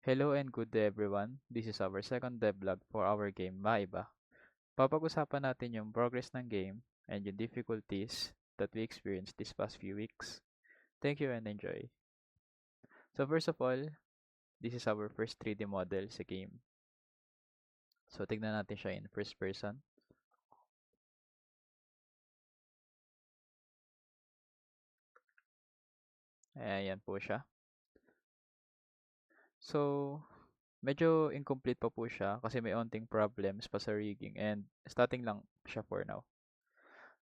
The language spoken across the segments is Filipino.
Hello and good day everyone. This is our second devlog for our game Maiba. Papag-usapan natin yung progress ng game and yung difficulties that we experienced this past few weeks. Thank you and enjoy. So first of all, this is our first 3D model sa game. So tignan natin siya in first person. Ayan po siya. So, medyo incomplete pa po siya kasi may onting problems pa sa rigging and starting lang siya for now.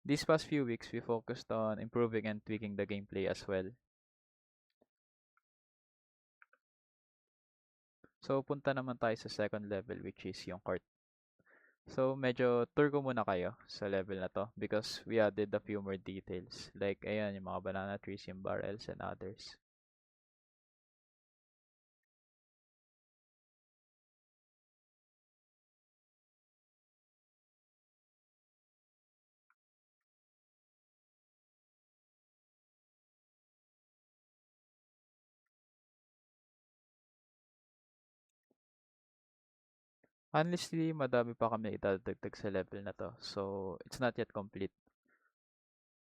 These past few weeks, we focused on improving and tweaking the gameplay as well. So, punta naman tayo sa second level which is yung court. So, medyo tour ko muna kayo sa level na to because we added a few more details. Like, ayan, yung mga banana trees, yung barrels, and others. Honestly, madami pa kami idadagdag sa level na to. So, it's not yet complete.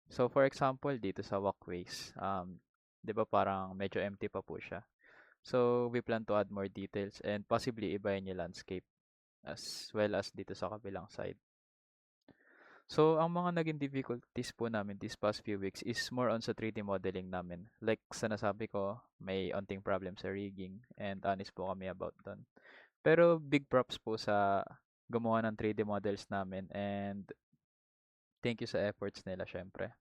So, for example, dito sa walkways, di ba parang medyo empty pa po siya. So, we plan to add more details and possibly ibahin yung landscape as well as dito sa kabilang side. So, ang mga naging difficulties po namin these past few weeks is more on sa 3D modeling namin. Like sa nasabi ko, may onting problem sa rigging and honest po kami about doon. Pero big props po sa gumawa ng 3D models namin and thank you sa efforts nila syempre.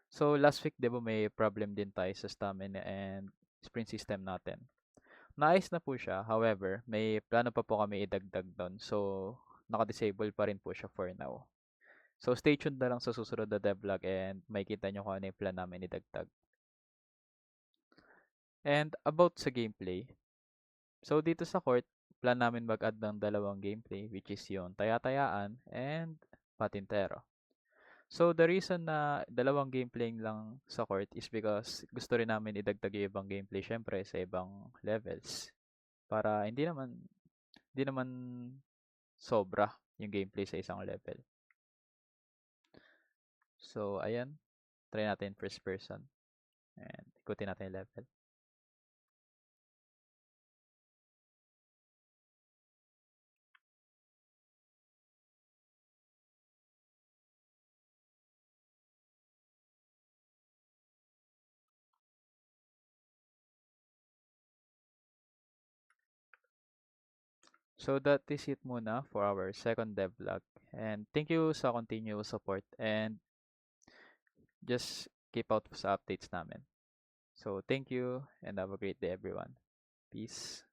So, last week, di ba may problem din tayo sa stamina and sprint system natin. Naayos na po siya, however, may plano pa po kami idagdag doon. So, naka-disable pa rin po siya for now. So, stay tuned na lang sa susunod na devlog and makikita nyo kung ano yung plan namin idagdag. And about sa gameplay, so dito sa court, plan namin mag-add ng dalawang gameplay which is yung taya-tayaan and patintero. So, the reason na dalawang gameplay lang sa court is because gusto rin namin idagdag yung ibang gameplay syempre sa ibang levels. Para hindi naman sobra yung gameplay sa isang level. So, ayan. Try natin first person. And ikutin natin yung level. So that is it muna for our second devlog. And thank you sa continuous support and just keep out sa updates namin. So thank you and have a great day everyone. Peace.